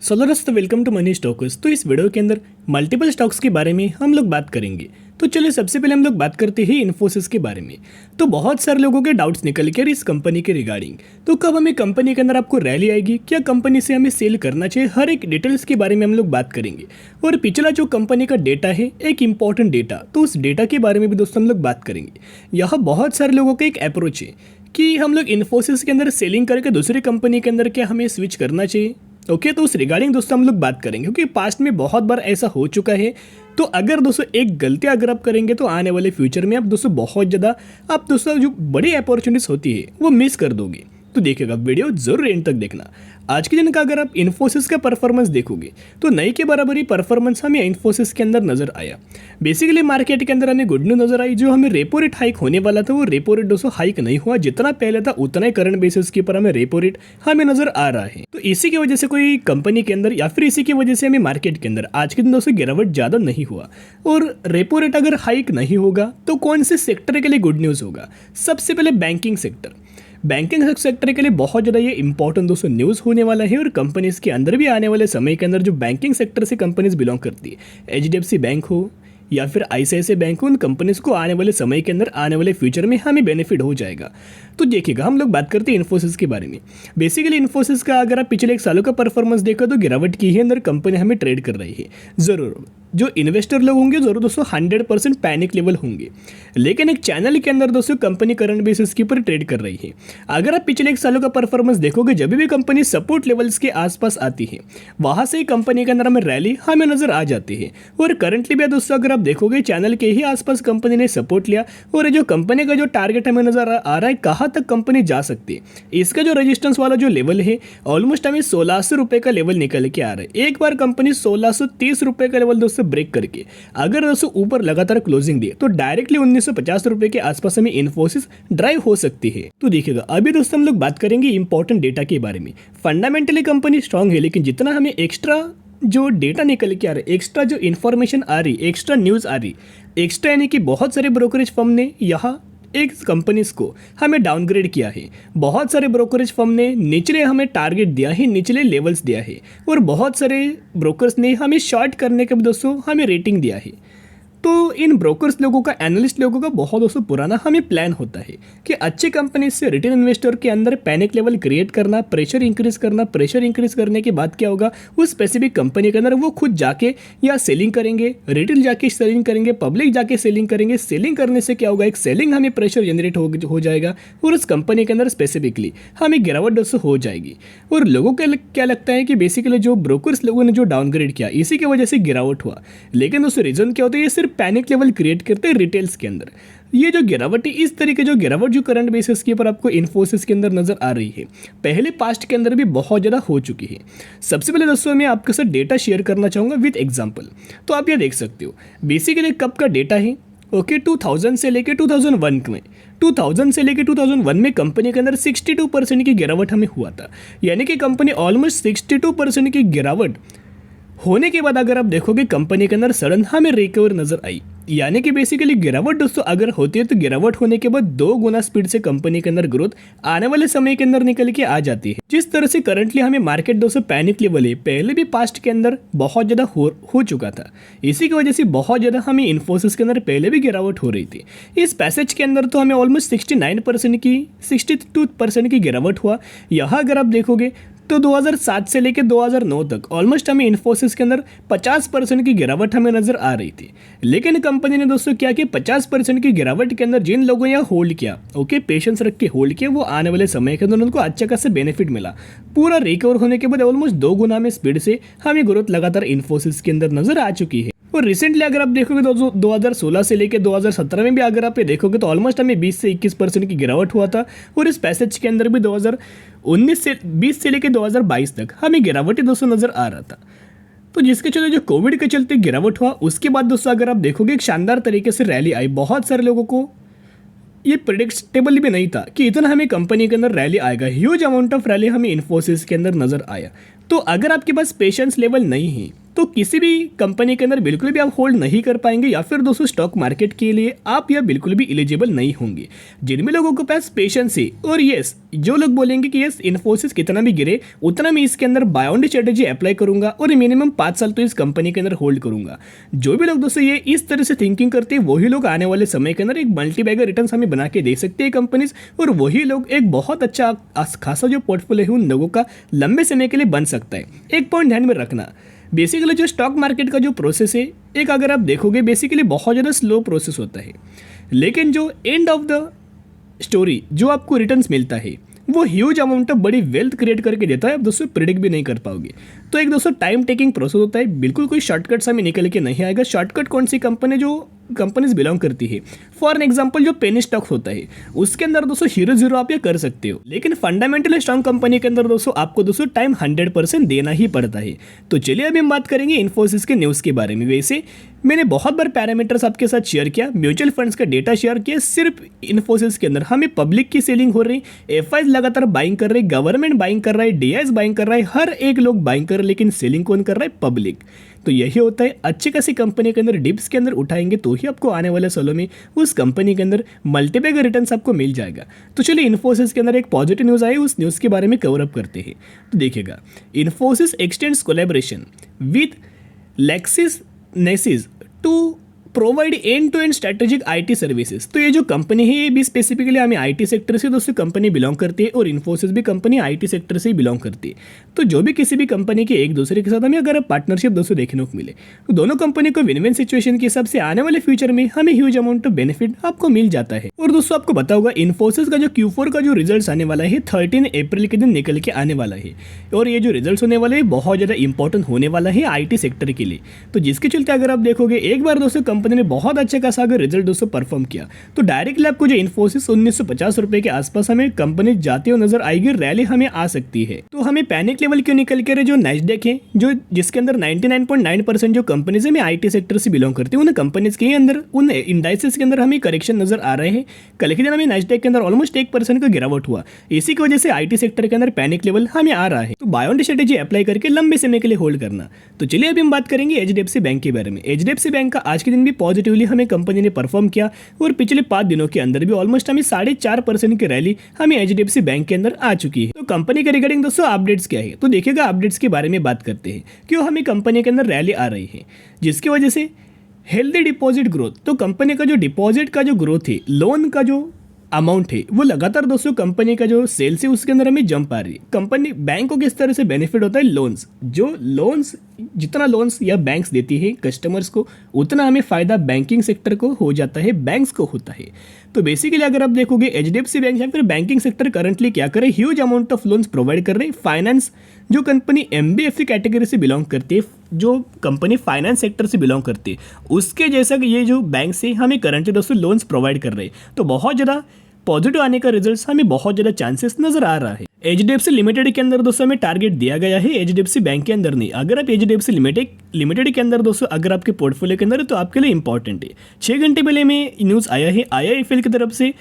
Solo दोस्तों, welcome to money stocks. तो इस वीडियो के अंदर मल्टीपल स्टॉक्स के बारे में हम लोग बात करेंगे। तो चलिए सबसे पहले हम लोग बात करते हैं इन्फोसिस के बारे में। तो बहुत सारे लोगों के डाउट्स निकल के इस कंपनी के रिगार्डिंग। तो कब हमें कंपनी के अंदर आपको रैली आएगी, क्या कंपनी से हमें सेल करना चाहिए, हर एक डिटेल्स के बारे में हम लोग बात करेंगे। और पिछला जो कंपनी का डेटा है, एक इंपॉर्टेंट डेटा, तो उस डेटा के बारे में भी दोस्तों हम लोग बात करेंगे। यह बहुत सारे लोगों का एक अप्रोच है कि हम लोग इन्फोसिस के अंदर सेलिंग करके दूसरी कंपनी के अंदर क्या हमें स्विच करना चाहिए। ओके, तो उस रिगार्डिंग दोस्तों हम लोग बात करेंगे, क्योंकि पास्ट में बहुत बार ऐसा हो चुका है। तो अगर दोस्तों एक गलती अगर आप करेंगे तो आने वाले फ्यूचर में आप दोस्तों बहुत ज़्यादा आप दोस्तों जो बड़ी अपॉर्चुनिटीज होती है वो मिस कर दोगे। तो देखिएगा, वीडियो जरूर एंड तक देखना। आज के दिन का अगर आप इन्फोसिस का परफॉर्मेंस देखोगे तो नई के बराबर ही परफॉर्मेंस हमें इन्फोसिस के अंदर नजर आया। बेसिकली मार्केट के अंदर हमें गुड न्यूज नजर आई, जो हमें रेपो रेट हाइक होने वाला था वो रेपो रेट दोस्तों हाइक नहीं हुआ। जितना पहले था उतना ही करंट बेसिस के ऊपर हमें रेपो रेट हमें नजर आ रहा है। तो इसी की वजह से कोई कंपनी के अंदर या फिर इसी की वजह से हमें मार्केट के अंदर आज के दिन दोस्तों गिरावट ज़्यादा नहीं हुआ। और रेपो रेट अगर हाइक नहीं होगा तो कौन से सेक्टर के लिए गुड न्यूज़ होगा? सबसे पहले बैंकिंग सेक्टर। बैंकिंग सेक्टर के लिए बहुत ज़्यादा ये इंपॉर्टेंट दोस्तों न्यूज़ होने वाला है। और कंपनीज के अंदर भी आने वाले समय के अंदर जो बैंकिंग सेक्टर से कंपनीज बिलोंग करती है, HDFC बैंक हो या फिर ICICI बैंक हो, उन कंपनीज को आने वाले समय के अंदर आने वाले फ्यूचर में हमें बेनिफिट हो जाएगा। तो देखिएगा, हम लोग बात करते हैं इन्फोसिस के बारे में। बेसिकली इन्फोसिस का अगर आप पिछले एक सालों का परफॉर्मेंस देखो तो गिरावट की ही अंदर कंपनी हमें ट्रेड कर रही है। ज़रूर जो इन्वेस्टर लोग होंगे जरूर दोस्तों 100% पैनिक लेवल होंगे, लेकिन एक चैनल के अंदर दोस्तों कंपनी करंट बेसिस के ऊपर ट्रेड कर रही है। अगर आप पिछले एक सालों का परफॉर्मेंस देखोगे, जब भी कंपनी सपोर्ट लेवल्स के आसपास आती है वहां से ही कंपनी के अंदर हमें रैली हमें नजर आ जाती है। और करंटली भी दोस्तों अगर आप देखोगे चैनल के ही आसपास कंपनी ने सपोर्ट लिया। और ये जो कंपनी का जो टारगेट हमें नजर आ रहा है, कहाँ तक कंपनी जा सकती है, इसका जो रेजिस्टेंस वाला जो लेवल है ऑलमोस्ट हमें 1600 रुपये का लेवल निकल के आ रहा है। एक बार कंपनी 1630 रुपये का लेवल दोस्तों ब्रेक करके अगर दोस्तों ऊपर लगातार क्लोजिंग दी तो डायरेक्टली 1950 रुपये के आसपास हमें इन्फोसिस ड्राइव हो सकती है। तो देखिएगा, अभी दोस्तों हम लोग बात करेंगे इंपॉर्टेंट डेटा के बारे में। फंडामेंटली कंपनी स्ट्रांग है, लेकिन जितना हमें एक्स्ट्रा जो डेटा निकल के आ रहा है, एक्स्ट्रा जो इन्फॉर्मेशन आ रही, एक्स्ट्रा न्यूज़ आ रही, एक्स्ट्रा यानी कि बहुत सारे ब्रोकरेज फर्म ने यहाँ एक कंपनीज को हमें डाउनग्रेड किया है। बहुत सारे ब्रोकरेज फर्म ने निचले हमें टारगेट दिया है, निचले लेवल्स दिया है। और बहुत सारे ब्रोकर्स ने हमें शॉर्ट करने के भी दोस्तों हमें रेटिंग दिया है। तो इन ब्रोकर्स लोगों का, एनालिस्ट लोगों का बहुत दोस्तों पुराना हमें प्लान होता है कि अच्छी कंपनी से रिटेल इन्वेस्टर के अंदर पैनिक लेवल क्रिएट करना, प्रेशर इंक्रीज करना। प्रेशर इंक्रीज करने के बाद क्या होगा, उस स्पेसिफिक कंपनी के अंदर वो खुद जाके या सेलिंग करेंगे, रिटेल जाके सेलिंग करेंगे, पब्लिक जाके सेलिंग करेंगे। सेलिंग करने से क्या होगा, एक सेलिंग हमें प्रेशर जनरेट हो जाएगा और उस कंपनी के अंदर स्पेसिफिकली हमें गिरावट दोस्तों हो जाएगी। और लोगों को क्या लगता है कि बेसिकली जो ब्रोकर्स लोगों ने जो डाउनग्रेड किया इसी की वजह से गिरावट हुआ, लेकिन उससे रीजन क्या होता है, ये सिर्फ पैनिक लेवल क्रिएट करते हैं रिटेल्स के अंदर। ये जो गिरावट है, इस तरीके जो गिरावट जो करंट बेसिस के ऊपर आपको इन्फोसिस के अंदर नजर आ रही है, पहले पास्ट के अंदर भी बहुत ज़्यादा हो चुकी है। सबसे पहले दोस्तों मैं आपके साथ डेटा शेयर करना चाहूँगा विद एग्जांपल। तो आप ये देख सकते हो बेसिकली कब का डेटा है। ओके, 2000 से लेके 2001 में, 2000 से लेके 2001 में कंपनी के अंदर 62% की गिरावट हमें हुआ था। यानी कि कंपनी ऑलमोस्ट 62% की गिरावट होने के बाद अगर आप देखोगे कंपनी के अंदर सडन हमें रिकवर नजर आई। यानी कि बेसिकली गिरावट दोस्तों अगर होती है तो गिरावट होने के बाद 2 गुना स्पीड से कंपनी के अंदर ग्रोथ आने वाले समय के अंदर निकल के आ जाती है। जिस तरह से करंटली हमें मार्केट दोस्तों पैनिक लेवल है, पहले भी पास्ट के अंदर बहुत ज़्यादा हो चुका था। इसी की वजह से बहुत ज़्यादा हमें इन्फोसिस के अंदर पहले भी गिरावट हो रही थी। इस पैसेज के अंदर तो हमें ऑलमोस्ट 69% की 62% की गिरावट हुआ। यहाँ अगर आप देखोगे तो 2007 से लेकर 2009 तक ऑलमोस्ट हमें इन्फोसिस के अंदर 50% की गिरावट हमें नजर आ रही थी। लेकिन कंपनी ने दोस्तों क्या कि 50% की गिरावट के अंदर जिन लोगों ने होल्ड किया, ओके, पेशेंस रख के होल्ड किया, वो आने वाले समय के अंदर उनको अच्छा खासा बेनिफिट मिला। पूरा रिकवर होने के बाद ऑलमोस्ट 2 गुना में स्पीड से हमें ग्रोथ लगातार इन्फोसिस के अंदर नजर आ चुकी है। और रिसेंटली अगर आप देखोगे तो 2016 से लेकर 2017 में भी अगर आप ये देखोगे तो ऑलमोस्ट हमें 20 से 21% की गिरावट हुआ था। और इस पैसेज के अंदर भी 2019 से लेकर 2022 तक हमें गिरावट ही दोस्तों नजर आ रहा था। तो जिसके चलते जो कोविड के चलते गिरावट हुआ, उसके बाद दोस्तों अगर आप देखोगे एक शानदार तरीके से रैली आई। बहुत सारे लोगों को ये प्रिडिक्टेबल भी नहीं था कि इतना हमें कंपनी के अंदर रैली आएगा। ह्यूज अमाउंट ऑफ रैली हमें इन्फोसिस के अंदर नजर आया। तो अगर आपके पास पेशेंस लेवल नहीं है तो किसी भी कंपनी के अंदर बिल्कुल भी आप होल्ड नहीं कर पाएंगे, या फिर दोस्तों स्टॉक मार्केट के लिए आप या बिल्कुल भी एलिजिबल नहीं होंगे। जिनमें लोगों के पास पेशेंस है और यस, जो लोग बोलेंगे कि यस इन्फोसिस कितना भी गिरे उतना मैं इसके अंदर बाय ऑन स्ट्रेटेजी अप्लाई करूंगा और मिनिमम 5 साल तो इस कंपनी के अंदर होल्ड करूंगा। जो भी लोग दोस्तों ये इस तरह से थिंकिंग करते हैं वही लोग आने वाले समय के अंदर एक मल्टी बैगर रिटर्न हमें बना के दे सकते हैं कंपनीज, और वही लोग एक बहुत अच्छा खासा जो पोर्टफोलियो है उन लोगों का लंबे समय के लिए बन सकता है। एक पॉइंट ध्यान में रखना, बेसिकली जो स्टॉक मार्केट का जो प्रोसेस है एक अगर आप देखोगे बेसिकली बहुत ज़्यादा स्लो प्रोसेस होता है, लेकिन जो एंड ऑफ द स्टोरी जो आपको रिटर्न्स मिलता है वो ह्यूज अमाउंट ऑफ बड़ी वेल्थ क्रिएट करके देता है। आप दोस्तों प्रिडिक्ट भी नहीं कर पाओगे। तो एक दोस्तों टाइम टेकिंग प्रोसेस होता है, बिल्कुल कोई शॉर्टकट से हमें निकल के नहीं आएगा। शॉर्टकट कौन सी कंपनी जो कंपनीज बिलोंग करती है, फॉर एग्जांपल जो पेनी स्टॉक होता है उसके अंदर दोस्तों 0-0 आप ये कर सकते हो, लेकिन फंडामेंटली स्ट्रॉन्ग कंपनी के अंदर दोस्तों आपको दोस्तों टाइम 100% देना ही पड़ता है। तो चलिए अभी हम बात करेंगे इन्फोसिस के न्यूज़ के बारे में। वैसे मैंने बहुत बार पैरामीटर्स आपके साथ शेयर किया, म्यूचुअल फंड्स का डेटा शेयर किया। सिर्फ इन्फोसिस के अंदर हमें पब्लिक की सेलिंग हो रही, एफआईज लगातार बाइंग कर रहे, गवर्नमेंट बाइंग कर रहा है, डीआईज बाइंग कर रहा है, हर एक लोग बाइंग कर रहे, लेकिन सेलिंग कौन कर रहा है? पब्लिक। तो यही होता है, अच्छी खासी कंपनी के अंदर डिप्स के अंदर उठाएंगे तो ही आपको आने वाले सालों में उस कंपनी के अंदर मल्टीपैगर रिटर्न्स आपको मिल जाएगा। तो चलिए इन्फोसिस के अंदर एक पॉजिटिव न्यूज़ आई, उस न्यूज़ के बारे में कवर अप करते हैं। तो देखिएगा, Infosys extends collaboration with LexisNexis to provide end to end strategic IT services. तो ये जो कंपनी है ये भी स्पेसिफिकली हमें आईटी सेक्टर से दोस्तों कंपनी बिलोंग करती है, और इन्फोसिस भी कंपनी आईटी सेक्टर से ही बिलोंग करती है। तो जो भी किसी भी कंपनी के एक दूसरे के साथ हमें अगर पार्टनरशिप दोस्तों देखने को मिले तो दोनों कंपनी को विन विन सिचुएशन के हिसाब से आने वाले फ्यूचर में हमें ह्यूज अमाउंट ऑफ बेनिफिट आपको मिल जाता है। और दोस्तों आपको पता होगा इन्फोसिस का जो Q4 का जो रिजल्ट आने वाला है 13 अप्रैल के दिन निकल के आने वाला है, और ये जो रिजल्ट होने वाले हैं बहुत ज़्यादा इंपॉर्टेंट होने वाला है आईटी सेक्टर के लिए। तो जिसके चलते अगर आप देखोगे एक बार दोस्तों कंपनी ने बहुत अच्छा खासा अगर रिजल्ट दोस्तों परफॉर्म किया तो डायरेक्टली आपको जो इन्फोसिस 1950 रुपए के आसपास हमें कंपनी जाती हुई नजर आएगी, रैली हमें आ सकती है। तो हमें पैनिक लेवल क्यों निकल के रहे, जो नैस्डैक है जो जिसके अंदर 99.9% जो कंपनीज है आईटी सेक्टर से बिलोंग करती है, उन कंपनीज के अंदर उन इंडाइसेस के अंदर हमें करेक्शन नजर आ रहे हैं। कल के दिन हमें नैस्डैक के अंदर ऑलमोस्ट 1% का गिरावट हुआ, इसी की वजह से आईटी सेक्टर के अंदर पैनिक लेवल हमें आ रहा है। तो बाय ऑन स्ट्रेटेजी अप्लाई करके लंबे समय के लिए होल्ड करना। तो चलिए अभी हम बात करेंगे HDFC बैंक के बारे में। HDFC बैंक का आज के दिन भी पॉजिटिवली हमें कंपनी ने परफॉर्म किया, और पिछले 5 दिनों के अंदर भी ऑलमोस्ट हमें 4.5% की रैली हमें HDFC बैंक के अंदर आ चुकी है। तो कंपनी के रिगार्डिंग दोस्तों अपडेट्स क्या है, तो देखिएगा अपडेट्स के बारे में बात करते हैं। क्यों हमें कंपनी के अंदर रैली आ रही है, जिसकी वजह से हेल्दी डिपॉजिट ग्रोथ। तो कंपनी का जो डिपॉजिट का जो ग्रोथ है, लोन का जो अमाउंट है वो लगातार दोस्तों कंपनी का जो सेल्स है उसके अंदर हमें जंप आ रही है। कंपनी बैंक को किस तरह से बेनिफिट होता है, लोन्स, जो लोन्स जितना लोन्स या बैंक्स देती है कस्टमर्स को उतना हमें फ़ायदा बैंकिंग सेक्टर को हो जाता है, बैंक्स को होता है। तो बेसिकली अगर आप देखोगे HDFC बैंक या फिर बैंकिंग सेक्टर करंटली क्या करे, huge amount of loans provide कर रहे हैं। फाइनेंस जो कंपनी MBFC कैटेगरी से बिलोंग करती है, जो कंपनी फाइनेंस सेक्टर से बिलोंग करती है, उसके जैसा कि ये जो बैंक से हमें करंटली दोस्तों लोन्स प्रोवाइड कर रहे हैं। तो बहुत ज़्यादा पॉजिटिव आने का रिजल्ट हमें बहुत ज़्यादा चांसेस नजर आ रहा है। HDFC लिमिटेड के अंदर दोस्तों हमें टारगेट दिया गया है, HDFC बैंक के अंदर नहीं। अगर आप HDFC लिमिटेड के अंदर दोस्तों अगर आपके पोर्टफोलियो के अंदर है तो आपके लिए इंपॉर्टेंट है। 6 घंटे पहले में न्यूज़ आया है IIFL की तरफ से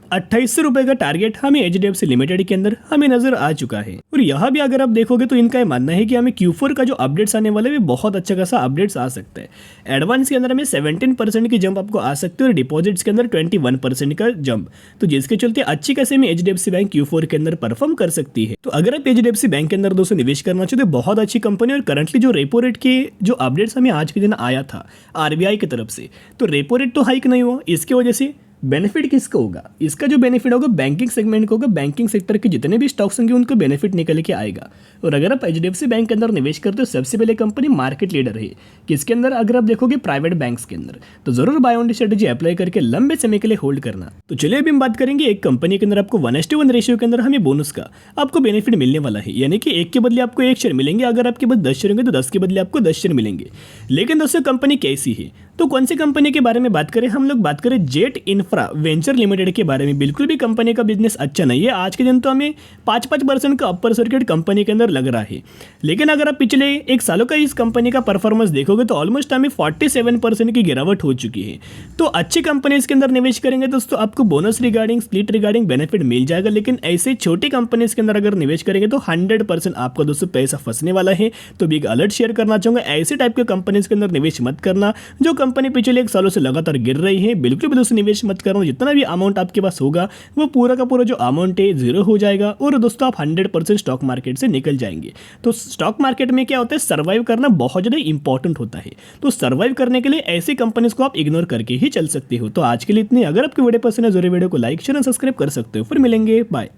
2800 रुपये का टारगेट हमें HDFC लिमिटेड के अंदर हमें नजर आ चुका है। और यहाँ भी अगर आप देखोगे तो इनका ये मानना है कि हमें Q4 का जो अपडेट्स आने वाले हैं बहुत अच्छा खासा अपडेट्स आ सकता है। एडवांस के अंदर हमें 17% की जंप आपको आ सकती है, और डिपॉजिट्स के अंदर 21% का जंप, तो जिसके चलते अच्छी खासी में HDFC बैंक Q4 के अंदर परफॉर्म कर सकती है। तो अगर आप HDFC बैंक के अंदर दोस्तों निवेश करना चाहते हो, बहुत अच्छी कंपनी। और करंटली जो रेपो रेट के जो अपडेट्स हमें आज के दिन आया था RBI की तरफ से, तो रेपो रेट तो हाइक नहीं हुआ, इसकी वजह से बेनिफिट किसको होगा, इसका जो बेनिफिट होगा बैंकिंग सेगमेंट को होगा। बैंकिंग सेक्टर के जितने भी स्टॉक्स होंगे उनको बेनिफिट निकल के आएगा। और अगर आप HDFC बैंक के अंदर निवेश करते हो, सबसे पहले कंपनी मार्केट लीडर है किसके अंदर, अगर आप देखोगे प्राइवेट बैंक्स के अंदर, तो जरूर बाय ऑन स्ट्रेटेजी अप्लाई करके लंबे समय के लिए होल्ड करना। तो चलिए अभी हम बात करेंगे एक कंपनी के अंदर आपको 1:1 रेशियो के अंदर हमें बोनस का आपको बेनिफिट मिलने वाला है, यानी कि 1 के बदले आपको 1 शेयर मिलेंगे। अगर आपके पास 10 शेयर होंगे तो 10 के बदले आपको 10 शेयर मिलेंगे। लेकिन दोस्तों कंपनी कैसी है, तो कौन सी कंपनी के बारे में बात करें, हम लोग बात करें जेट इन्फ्रा वेंचर लिमिटेड के बारे में। बिल्कुल भी कंपनी का बिजनेस अच्छा नहीं है। आज के दिन तो हमें 5% का अपर सर्किट कंपनी के अंदर लग रहा है, लेकिन अगर आप पिछले एक सालों का इस कंपनी का परफॉर्मेंस देखोगे तो ऑलमोस्ट हमें 47% की गिरावट हो चुकी है। तो अच्छी कंपनीज के अंदर निवेश करेंगे दोस्तों, आपको bonus regarding, split regarding benefit मिल जाएगा। लेकिन ऐसे छोटी कंपनीज के अंदर अगर निवेश करेंगे तो 100% आपका दोस्तों पैसा फंसने वाला है। तो बिग अलर्ट शेयर करना चाहूंगा, ऐसे टाइप के कंपनीज के अंदर निवेश मत करना जो कंपनी पिछले एक सालों से लगातार गिर रही है। बिल्कुल भी दोस्तों निवेश मत करना। जितना भी अमाउंट आपके पास होगा वो पूरा का पूरा जो अमाउंट है जीरो हो जाएगा और दोस्तों आप 100% स्टॉक मार्केट से निकल जाएंगे। तो स्टॉक मार्केट में क्या होता है, सर्वाइव करना बहुत ज़्यादा इंपॉर्टेंट होता है। तो सर्वाइव करने के लिए ऐसी कंपनीज को आप इग्नोर करके ही चल सकते हो। तो आज के लिए इतनी। अगर आपकी वीडियो पसंद है जरूर वीडियो को लाइक शेयर और सब्सक्राइब कर सकते हो। फिर मिलेंगे, बाय।